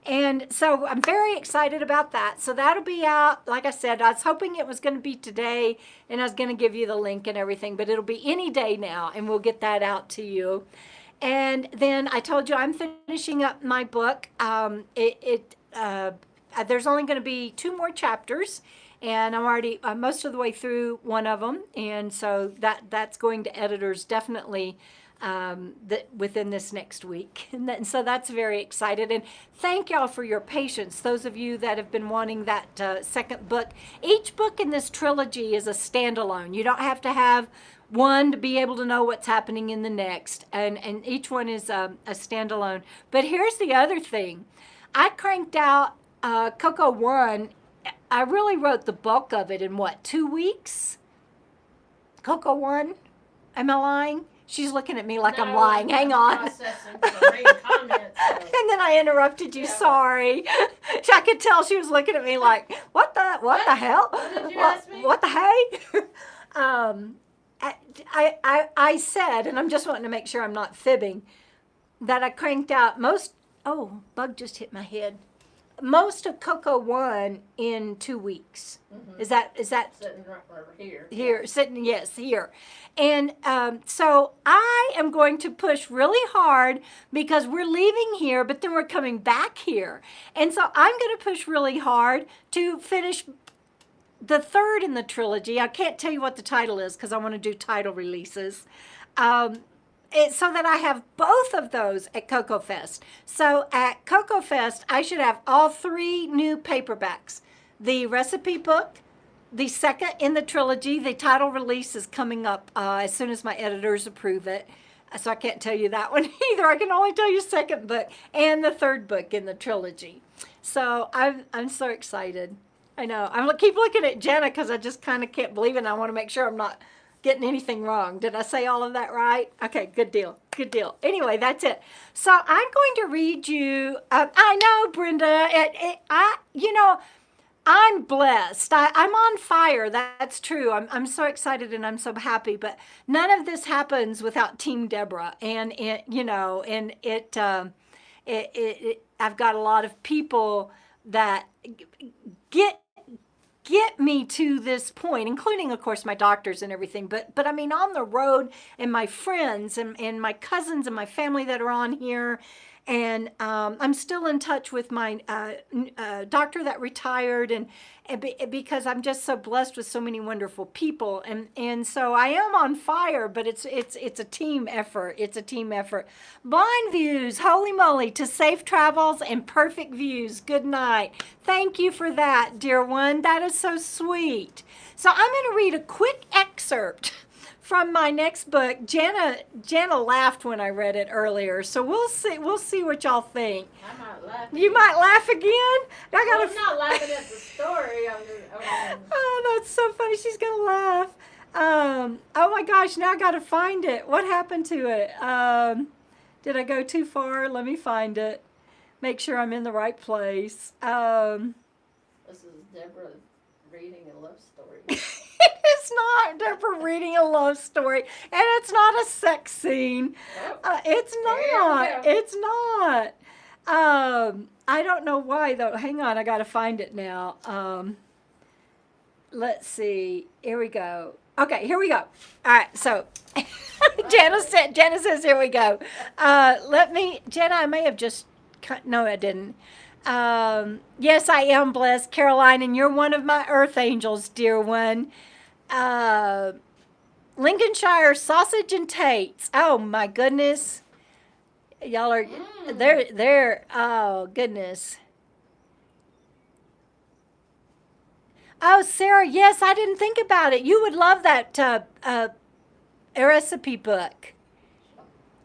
And so I'm very excited about that. So that'll be out. Like I said, I was hoping it was going to be today, and I was going to give you the link and everything, but it'll be any day now, and we'll get that out to you. And then I told you I'm finishing up my book. There's only going to be 2 more chapters, and I'm already most of the way through one of them, and so that's going to editors definitely within this next week. And so that's very excited. And thank y'all for your patience. Those of you that have been wanting that second book. Each book in this trilogy is a standalone. You don't have to have one to be able to know what's happening in the next. And each one is a standalone. But here's the other thing. I cranked out KOKO 1. I really wrote the bulk of it in 2 weeks? KOKO 1? Am I lying? She's looking at me like I'm lying. Hang on. Comments, so. And then I interrupted you. Yeah. Sorry. I could tell she was looking at me like, what the hell? What did you ask me? What the hey? I said, and I'm just wanting to make sure I'm not fibbing, that I cranked out bug just hit my head. Most of KOKO 1 in 2 weeks. Mm-hmm. Is that sitting right over here? Here, sitting, yes, here. And so I am going to push really hard because we're leaving here, but then we're coming back here. And so I'm going to push really hard to finish the third in the trilogy. I can't tell you what the title is because I want to do title releases. So that I have both of those at KOKO Fest. So at KOKO Fest, I should have all 3 new paperbacks. The recipe book, the second in the trilogy, the title release is coming up as soon as my editors approve it. So I can't tell you that one either. I can only tell you second book and the third book in the trilogy. So I'm so excited. I know. I keep looking at Jenna because I just kind of can't believe it. And I want to make sure I'm not getting anything wrong. Did I say all of that right? Okay, good deal. Good deal. Anyway, that's it. So I'm going to read you. I know, Brenda. I'm blessed. I'm on fire. That's true. I'm so excited and I'm so happy. But none of this happens without Team Debra. And I've got a lot of people that get me to this point, including, of course, my doctors and everything. But I mean, on the road, and my friends and my cousins and my family that are on here. And I'm still in touch with my doctor that retired, and because I'm just so blessed with so many wonderful people, and so I am on fire. But it's a team effort. It's a team effort. Blind views, holy moly, to safe travels and perfect views. Good night. Thank you for that, dear one. That is so sweet. So I'm going to read a quick excerpt from my next book. Jana laughed when I read it earlier, so we'll see what y'all think. I might laugh. You might laugh again? I'm not laughing at the story. Oh, that's so funny. She's gonna laugh. Oh my gosh, now I gotta find it. What happened to it? Did I go too far? Let me find it. Make sure I'm in the right place. This is Debra reading a love story. It's not Debra reading a love story, and it's not a sex scene. It's not. It's not. I don't know why though. Hang on, I got to find it now. Let's see. Here we go. Okay, here we go. All right. So, Jana says, here we go. Jana, I may have just. No, I didn't. Yes, I am blessed, Caroline, and you're one of my earth angels, dear one. Lincolnshire sausage and Tates. Oh my goodness. Y'all are they're oh goodness. Oh, Sarah, yes, I didn't think about it. You would love that recipe book.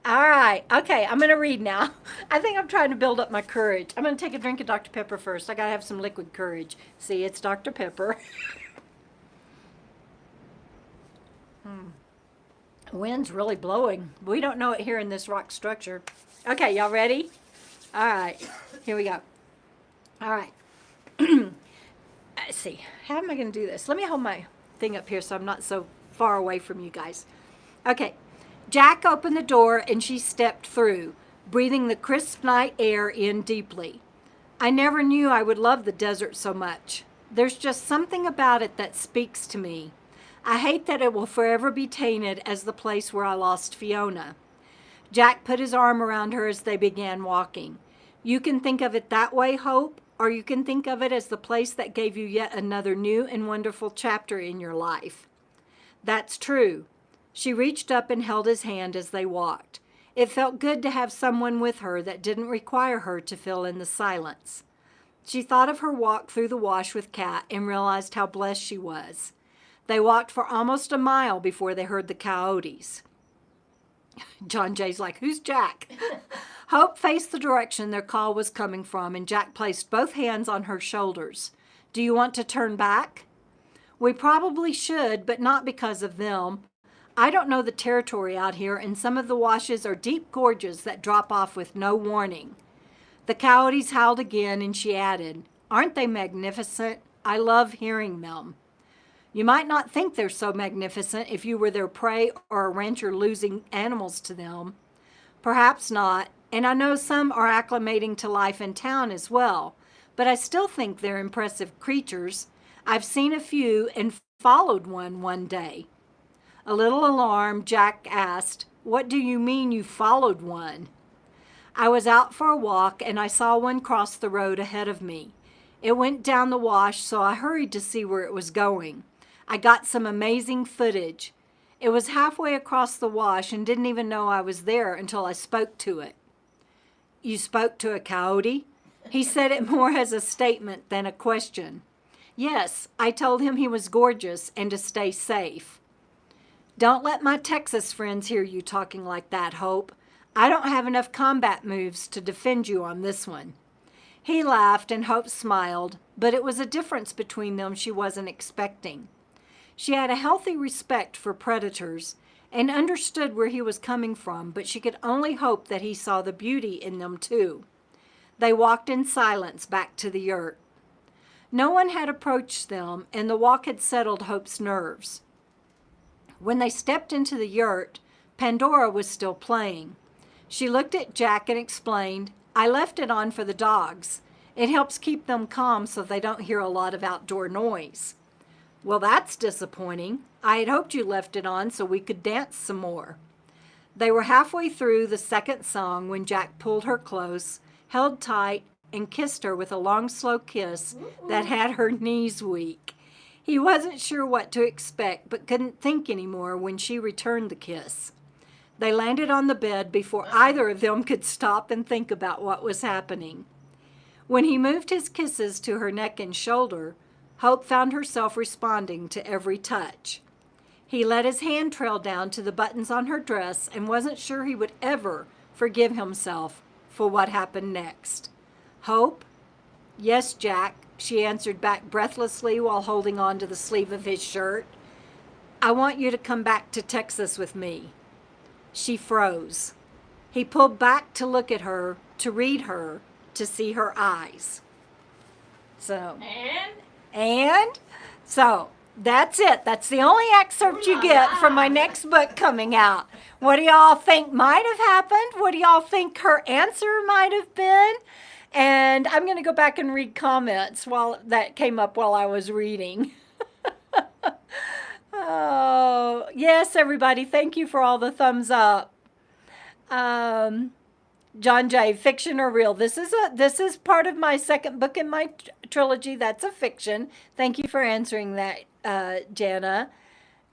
All right. Okay, I'm going to read now. I think I'm trying to build up my courage. I'm going to take a drink of Dr. Pepper first. I got to have some liquid courage. See, it's Dr. Pepper. Wind's really blowing. We don't know it here in this rock structure. Okay, y'all ready? All right, here we go. All right. Let's see. How am I going to do this? Let me hold my thing up here so I'm not so far away from you guys. Okay. Jack opened the door and she stepped through, breathing the crisp night air in deeply. I never knew I would love the desert so much. There's just something about it that speaks to me. I hate that it will forever be tainted as the place where I lost Fiona. Jack put his arm around her as they began walking. You can think of it that way, Hope, or you can think of it as the place that gave you yet another new and wonderful chapter in your life. That's true. She reached up and held his hand as they walked. It felt good to have someone with her that didn't require her to fill in the silence. She thought of her walk through the wash with Kat and realized how blessed she was. They walked for almost a mile before they heard the coyotes. John Jay's like, who's Jack? Hope faced the direction their call was coming from, and Jack placed both hands on her shoulders. Do you want to turn back? We probably should, but not because of them. I don't know the territory out here, and some of the washes are deep gorges that drop off with no warning. The coyotes howled again, and she added, aren't they magnificent? I love hearing them. You might not think they're so magnificent if you were their prey or a rancher losing animals to them. Perhaps not, and I know some are acclimating to life in town as well, but I still think they're impressive creatures. I've seen a few and followed one day. A little alarmed, Jack asked, what do you mean you followed one? I was out for a walk and I saw one cross the road ahead of me. It went down the wash, so I hurried to see where it was going. I got some amazing footage. It was halfway across the wash and didn't even know I was there until I spoke to it. You spoke to a coyote? He said it more as a statement than a question. Yes, I told him he was gorgeous and to stay safe. Don't let my Texas friends hear you talking like that, Hope. I don't have enough combat moves to defend you on this one. He laughed and Hope smiled, but it was a difference between them she wasn't expecting. She had a healthy respect for predators and understood where he was coming from, but she could only hope that he saw the beauty in them too. They walked in silence back to the yurt. No one had approached them, and the walk had settled Hope's nerves. When they stepped into the yurt, Pandora was still playing. She looked at Jack and explained, I left it on for the dogs. It helps keep them calm so they don't hear a lot of outdoor noise. Well, that's disappointing. I had hoped you left it on so we could dance some more. They were halfway through the second song when Jack pulled her close, held tight, and kissed her with a long, slow kiss that had her knees weak. He wasn't sure what to expect, but couldn't think anymore when she returned the kiss. They landed on the bed before either of them could stop and think about what was happening. When he moved his kisses to her neck and shoulder, Hope found herself responding to every touch. He let his hand trail down to the buttons on her dress and wasn't sure he would ever forgive himself for what happened next. Hope? Yes, Jack, she answered back breathlessly while holding on to the sleeve of his shirt. I want you to come back to Texas with me. She froze. He pulled back to look at her, to read her, to see her eyes. And so that's it. That's the only excerpt you get from my next book coming out. What do y'all think might have happened? What do y'all think her answer might have been? And I'm going to go back and read comments that came up while I was reading. Oh, yes, everybody. Thank you for all the thumbs up. John J., fiction or real? This is part of my second book in my trilogy. That's a fiction. Thank you for answering that, Jana.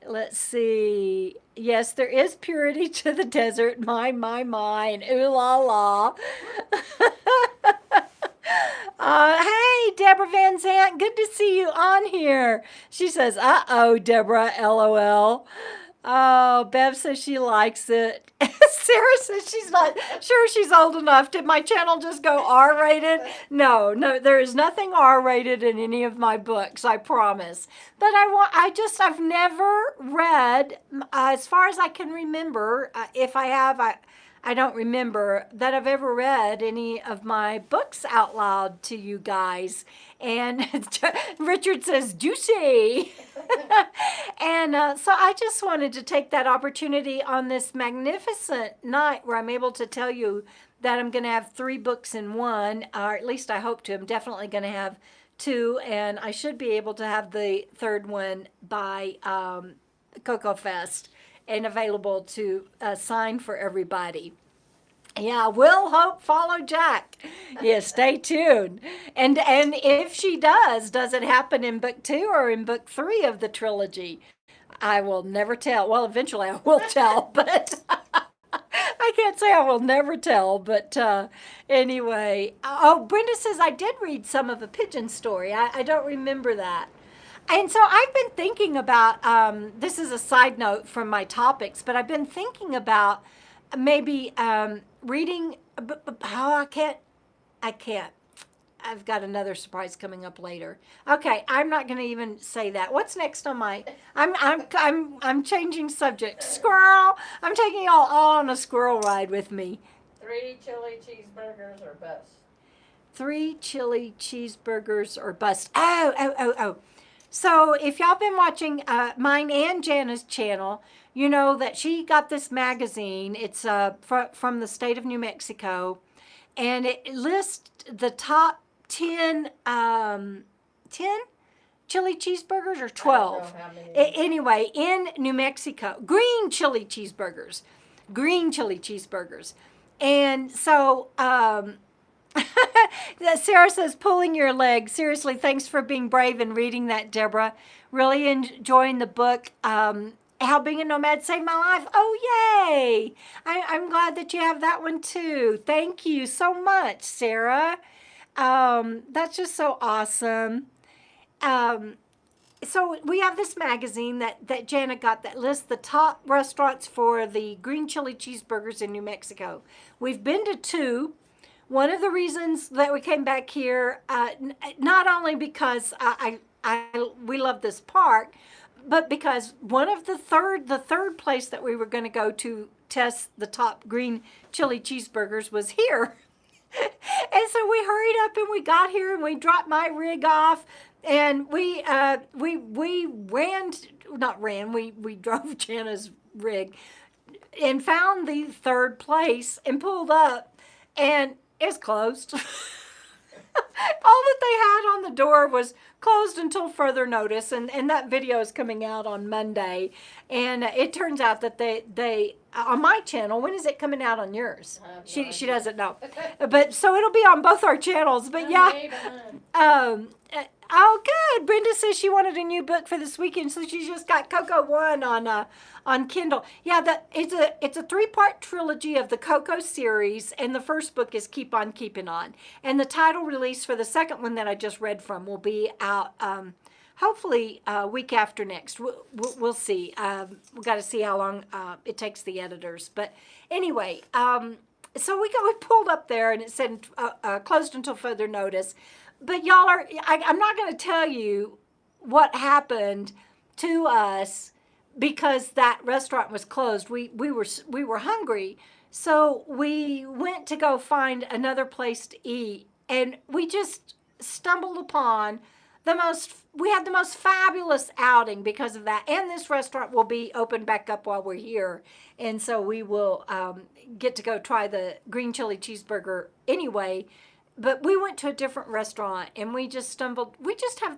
Let's see. Yes, there is purity to the desert. My. Ooh la la. Hey, Debra Van Zant. Good to see you on here. She says, uh-oh, Debra, LOL. Oh, Bev says she likes it. Sarah says she's not sure she's old enough. Did my channel just go R-rated? No, there is nothing R-rated in any of my books, I promise. But I've never read, as far as I can remember, if I have, I don't remember that I've ever read any of my books out loud to you guys. And Richard says, juicy. And so I just wanted to take that opportunity on this magnificent night where I'm able to tell you that I'm going to have 3 books in one, or at least I hope to. I'm definitely going to have 2, and I should be able to have the 3rd one by KOKO Fest and available to sign for everybody. Yeah, will, hope, follow Jack. Yeah, stay tuned. And if she does it happen in book 2 or in book 3 of the trilogy? I will never tell. Well, eventually I will tell, but I can't say I will never tell. But anyway, oh, Brenda says I did read some of A Pigeon Story. I don't remember that. And so I've been thinking about, this is a side note from my topics, but I've been thinking about maybe reading, I can't. I've got another surprise coming up later. Okay, I'm not going to even say that. What's next on my? I'm changing subject. Squirrel. I'm taking y'all all on a squirrel ride with me. 3 chili cheeseburgers or bust. 3 chili cheeseburgers or bust. Oh. So if y'all been watching mine and Jana's channel, you know that she got this magazine. It's from the state of New Mexico, and it lists the top 10 chili cheeseburgers, or 12. I don't know how many. Anyway, in New Mexico, green chili cheeseburgers. And so Sarah says, pulling your leg. Seriously, thanks for being brave and reading that, Debra. Really enjoying the book. How Being a Nomad Saved My Life. Oh, yay. I'm glad that you have that one too. Thank you so much, Sarah. That's just so awesome. So we have this magazine that Janet got that lists the top restaurants for the green chili cheeseburgers in New Mexico. We've been to 2. One of the reasons that we came back here, not only because we love this park, but because the third place that we were going to go to test the top green chili cheeseburgers was here. And so we hurried up and we got here and we dropped my rig off, and we drove Jana's rig and found the 3rd place and pulled up, and it's closed. All that they had on the door was closed until further notice, and that video is coming out on Monday. And it turns out that they on my channel, when is it coming out on yours? She doesn't know. But so it'll be on both our channels. But yeah. Oh, good. Brenda says she wanted a new book for this weekend, so she just got KOKO 1 on Kindle. Yeah, it's a 3-part trilogy of the KOKO series, and the first book is Keep On Keeping On. And the title release for the second one that I just read from will be out hopefully week after next. We'll see. We've got to see how long it takes the editors. But anyway, so we pulled up there, and it said closed until further notice. But y'all I'm not going to tell you what happened to us because that restaurant was closed. We were hungry, so we went to go find another place to eat, and we just stumbled upon we had the most fabulous outing because of that. And this restaurant will be open back up while we're here, and so we will get to go try the green chili cheeseburger anyway. But we went to a different restaurant, and we just have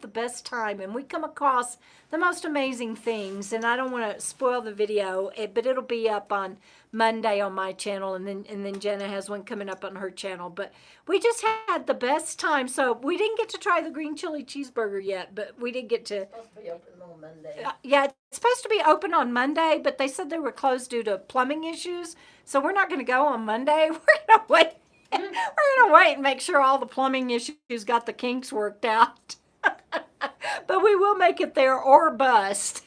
the best time, and we come across the most amazing things. And I don't want to spoil the video, but it'll be up on Monday on my channel, and then Jenna has one coming up on her channel. But we just had the best time. So we didn't get to try the green chili cheeseburger yet, but we did get to. It's supposed to be open on Monday. Yeah, it's supposed to be open on Monday, but they said they were closed due to plumbing issues. So we're not going to go on Monday. We're going to wait. We're going to wait and make sure all the plumbing issues got the kinks worked out. But we will make it there or bust.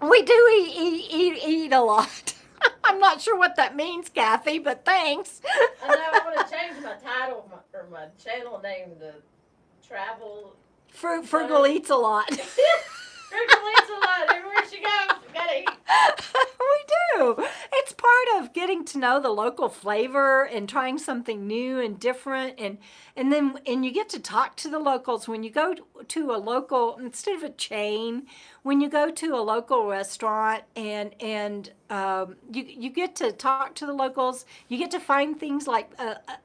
We do eat a lot. I'm not sure what that means, Kathy, but thanks. I know I'm gonna change my title or my channel name to Travel. Frugal eats a lot. Frugal eats a lot. Everywhere she goes, she gotta eat. We do. It's part of getting to know the local flavor and trying something new and different, and you get to talk to the locals when you go to a local, instead of a chain, when you go to a local restaurant, and you get to talk to the locals. You get to find things like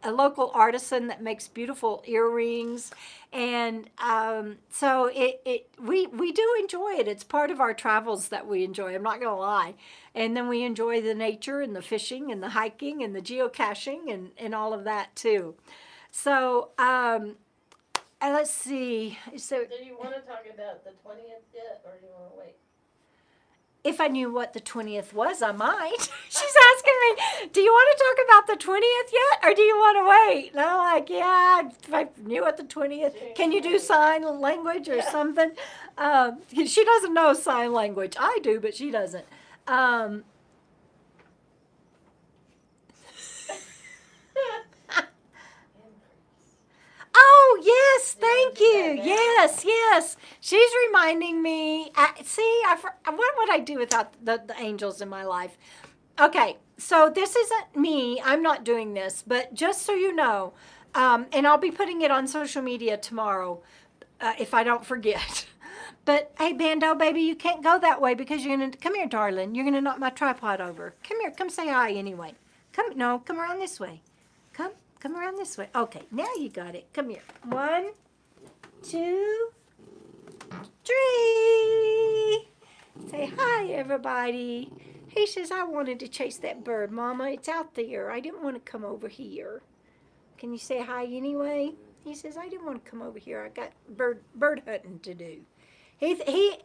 a local artisan that makes beautiful earrings, and so we do enjoy it. It's part of our travels that we enjoy. I'm not gonna lie. And then we enjoy the nature and the fishing and the hiking and the geocaching and all of that too. So let's see. So Do you want to talk about the 20th yet, or do you want to wait? if I knew what the 20th was, I might. She's asking me, do you want to talk about the 20th yet, or do you want to wait? And I'm like, yeah, if I knew what the 20th, can you do sign language or something? She doesn't know sign language. I do, but she doesn't. Oh, yes, thank you. Yes. She's reminding me. What would I do without the angels in my life? Okay, so this isn't me. I'm not doing this, but just so you know, and I'll be putting it on social media tomorrow if I don't forget. But hey, Bando, baby, you can't go that way because you're going to, come here, darling. You're going to knock my tripod over. Come here, come say hi anyway. Come around this way. Come around this way. Okay, now you got it. Come here. 1, 2, 3. Say hi, everybody. He says, I wanted to chase that bird, Mama. It's out there. I didn't want to come over here. Can you say hi anyway? He says, I didn't want to come over here. I got bird hunting to do.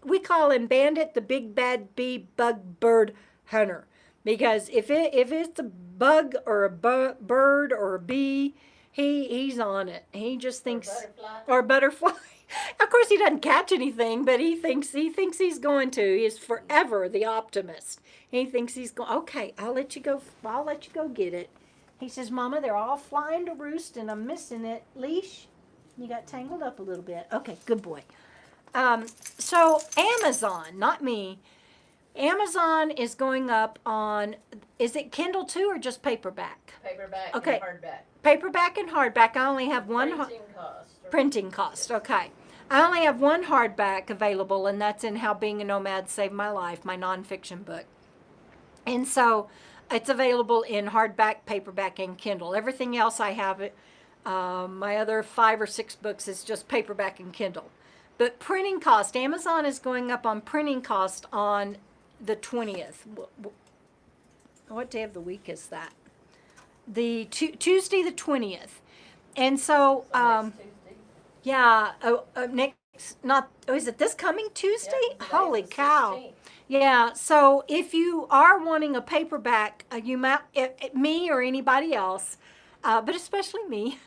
We call him Bandit, the big bad bee bug bird hunter. Because if it's a bug or a bird or a bee, he's on it. He just thinks, or butterfly. Of course, he doesn't catch anything, but he thinks he's going to. He is forever the optimist. He thinks he's going. Okay, I'll let you go. I'll let you go get it. He says, Mama, they're all flying to roost, and I'm missing it. Leash, you got tangled up a little bit. Okay, good boy. So Amazon, not me. Amazon is going up on, is it Kindle too or just paperback? Paperback Okay. and hardback. Paperback and hardback. I only have one. Printing cost. Okay. I only have one hardback available, and that's in How Being a Nomad Saved My Life, my nonfiction book. And so it's available in hardback, paperback, and Kindle. Everything else I have it. My other 5 or 6 books is just paperback and Kindle. But printing cost, Amazon is going up on printing cost on the 20th. What day of the week is that? The Tuesday the 20th. And so, Next Tuesday. yeah, is it this coming Tuesday? Yep, Holy today's the cow. 16th. Yeah, so if you are wanting a paperback, you might, me or anybody else, but especially me,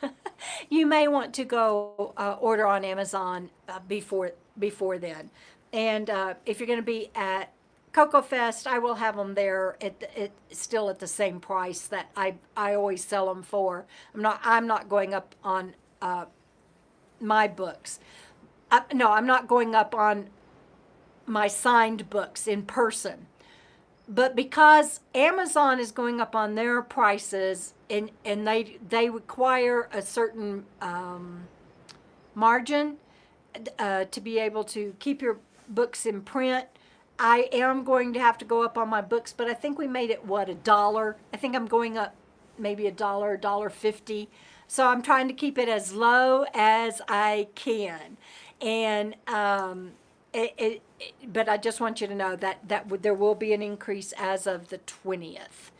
you may want to go order on Amazon before then. And if you're going to be at KOKO Fest, I will have them there still at the same price that I always sell them for. I'm not going up on my books. No, I'm not going up on my signed books in person. But because Amazon is going up on their prices and they require a certain margin to be able to keep your books in print, I am going to have to go up on my books, but I think we made it, $1? I think I'm going up maybe $1, $1.50. So I'm trying to keep it as low as I can. And but I just want you to know that there will be an increase as of the 20th.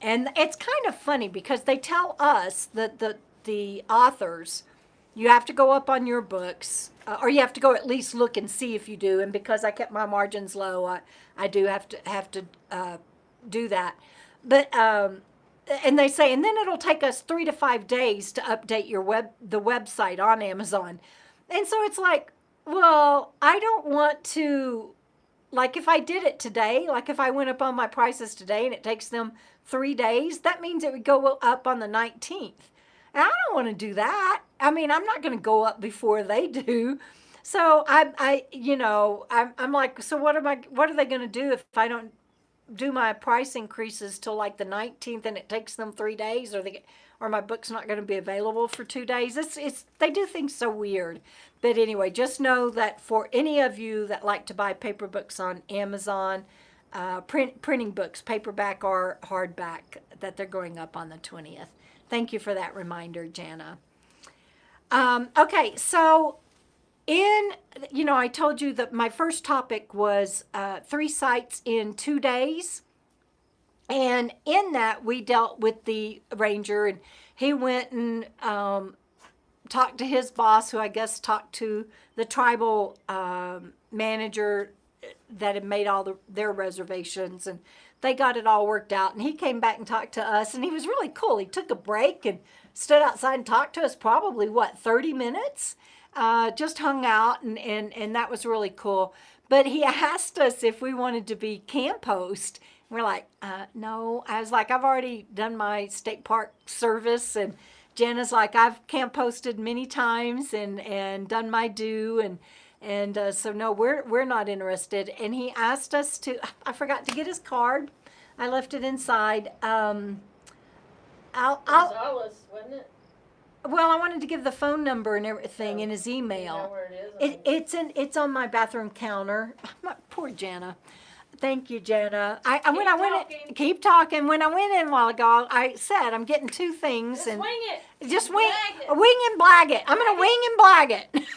And it's kind of funny because they tell us that the authors, you have to go up on your books, or you have to go at least look and see if you do. And because I kept my margins low, I do have to do that. But and they say, and then it'll take us 3 to 5 days to update the website on Amazon. And so it's like, well, I don't want to like if I did it today, like if I went up on my prices today and it takes them 3 days, that means it would go up on the 19th. And I don't want to do that. I mean, I'm not going to go up before they do. So I'm like, so what are they going to do if I don't do my price increases till like the 19th and it takes them 3 days, or my book's not going to be available for 2 days. They do things so weird. But anyway, just know that for any of you that like to buy paper books on Amazon, printing books, paperback or hardback, that they're going up on the 20th. Thank you for that reminder, Jana. Okay, so I told you that my first topic was 3 sites in 2 days. And in that, we dealt with the ranger, and he went and talked to his boss, who I guess talked to the tribal manager that had made all their reservations, and they got it all worked out. And he came back and talked to us, and he was really cool. He took a break and stood outside and talked to us probably, 30 minutes? Just hung out, and that was really cool. But he asked us if we wanted to be camp host. We're like, no. I was like, I've already done my state park service, and Jana's like, I've camp hosted many times and done my due, and so no, we're not interested. And he asked us to. I forgot to get his card. I left it inside. Gonzalez, wasn't it? Well, I wanted to give the phone number and everything in his You know email. where it is? It's on my bathroom counter. Poor Jana. Thank you, Jana. Keep talking. When I went in a while ago, I said I'm getting 2 things. Just and wing it. Just Blag it. wing and blag it. I'm gonna wing and blag it. Blag it.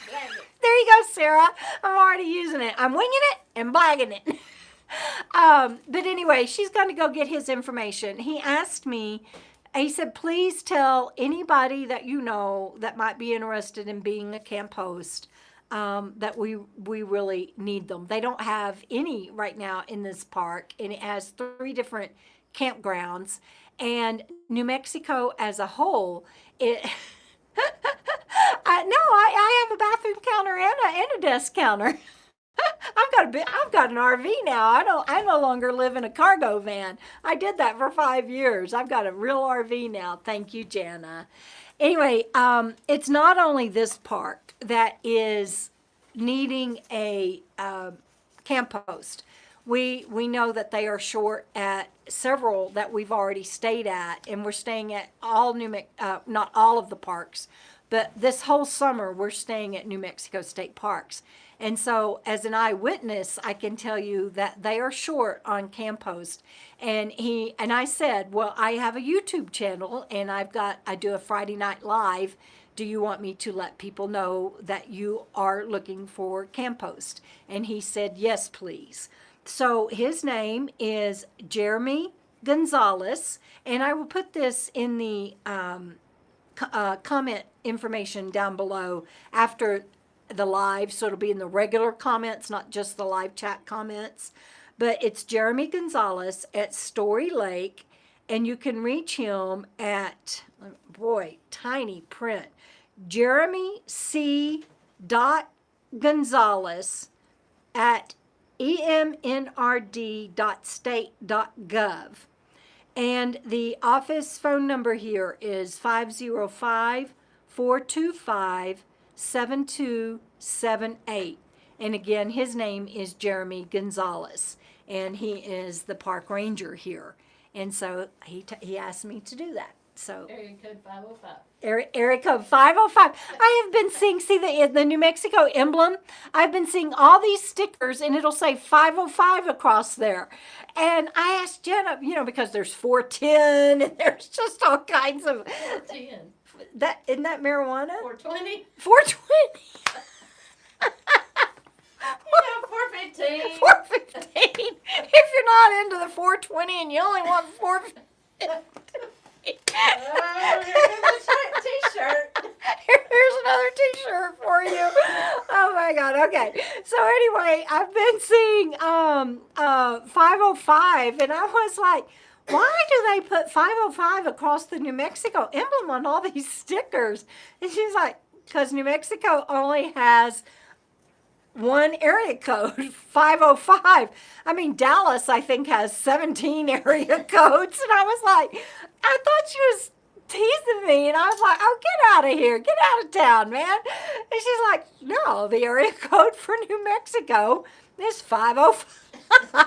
There you go, Sarah. I'm already using it. I'm winging it and blagging it. But anyway, she's going to go get his information. He asked me. He said, please tell anybody that you know that might be interested in being a camp host that we really need them. They don't have any right now in this park, and it has 3 different campgrounds. And New Mexico as a whole, I have a bathroom counter and a desk counter. I've got an RV now. I no longer live in a cargo van. I did that for 5 years. I've got a real RV now. Thank you, Jana. Anyway, it's not only this park that is needing a camp host. We know that they are short at several that we've already stayed at, and we're staying at not all of the parks, but this whole summer we're staying at New Mexico State Parks. And so as an eyewitness, I can tell you that they are short on camp host. And I said, well, I have a YouTube channel, and I do a Friday night live. Do you want me to let people know that you are looking for camp host? And he said, yes, please. So his name is Jeremy Gonzalez, and I will put this in the comment information down below after the live, so it'll be in the regular comments, not just the live chat comments. But it's Jeremy Gonzalez at Story Lake, and you can reach him at, boy, tiny print, Jeremy C. Gonzalez at emnrd.state.gov. And the office phone number here is 505-425-7278. And again, his name is Jeremy Gonzalez, and he is the park ranger here. And so he asked me to do that. So Area code 505. Area code 505. I have been seeing, the New Mexico emblem. I've been seeing all these stickers, and it'll say 505 across there. And I asked Jenna, because there's 410, and there's just all kinds of. 410. Isn't that marijuana? 420. 420. 415. 415. If you're not into the 420 and you only want 415. Here's a t-shirt. Here's another t-shirt for you. Oh my God. Okay. So anyway, I've been seeing 505, and I was like, why do they put 505 across the New Mexico emblem on all these stickers? And she's like, because New Mexico only has one area code, 505. I mean, Dallas, I think, has 17 area codes. And I was like, I thought she was teasing me. And I was like, oh, get out of here. Get out of town, man. And she's like, no, the area code for New Mexico is 505.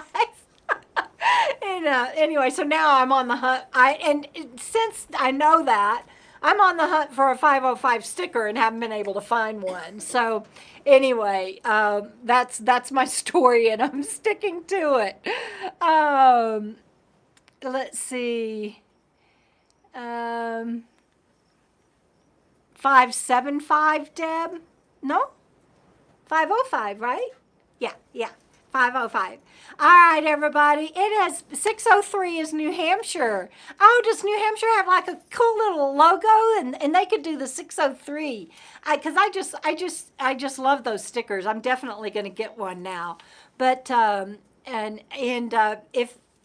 And anyway, so now I'm on the hunt. And since I know that, I'm on the hunt for a 505 sticker and haven't been able to find one. So anyway, that's my story, and I'm sticking to it. Let's see. 575, Deb? No? 505, right? Yeah. 505. All right, everybody. It has 603 is New Hampshire. Oh, does New Hampshire have like a cool little logo? And they could do the 603. Because I just love those stickers. I'm definitely going to get one now. But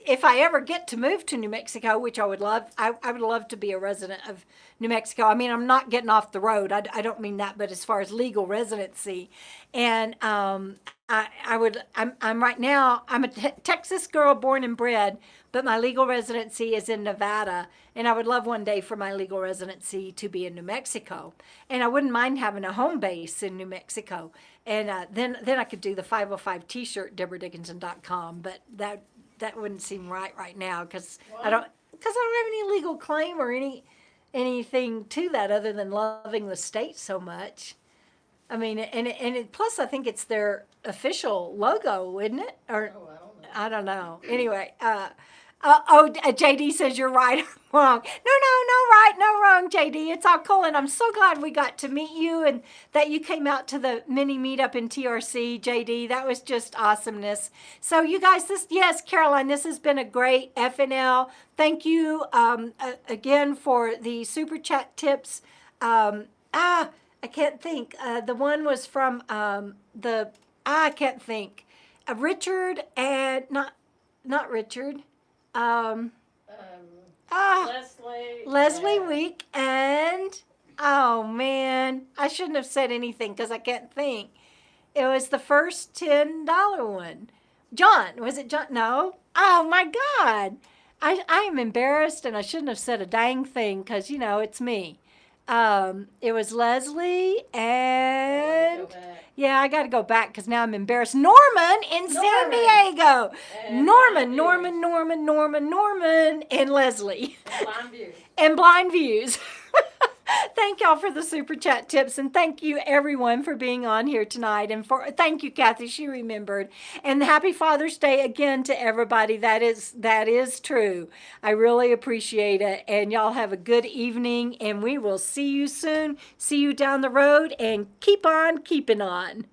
if I ever get to move to New Mexico, which I would love, I would love to be a resident of New Mexico. I mean, I'm not getting off the road. I don't mean that, but as far as legal residency, and I'm right now, I'm a Texas girl born and bred, but my legal residency is in Nevada, and I would love one day for my legal residency to be in New Mexico, and I wouldn't mind having a home base in New Mexico, and then I could do the 505 T-shirt, DebraDickinson.com, but that wouldn't seem right now because I don't have any legal claim or anything to that other than loving the state so much. I mean, plus I think it's their official logo, isn't it? Or I don't know. Anyway, JD says you're right. I'm wrong. No right, no wrong, JD. It's all cool, and I'm so glad we got to meet you and that you came out to the mini meetup in TRC, JD. That was just awesomeness. So you guys, yes, Caroline, this has been a great FNL. Thank you again for the super chat tips. I can't think. The one was from I can't think. Richard and not Richard. Leslie Week and oh man, I shouldn't have said anything because I can't think. It was the first $10 one. John, was it John? No. Oh my God, I am embarrassed and I shouldn't have said a dang thing because it's me. It was Leslie and yeah, I got to go back because now I'm embarrassed. Norman in San Diego. Norman, and Leslie. And Blind Views. Thank y'all for the super chat tips, and thank you everyone for being on here tonight. And thank you, Kathy, she remembered. And happy Father's Day again to everybody. That is true. I really appreciate it. And y'all have a good evening, and we will see you soon. See you down the road, and keep on keeping on.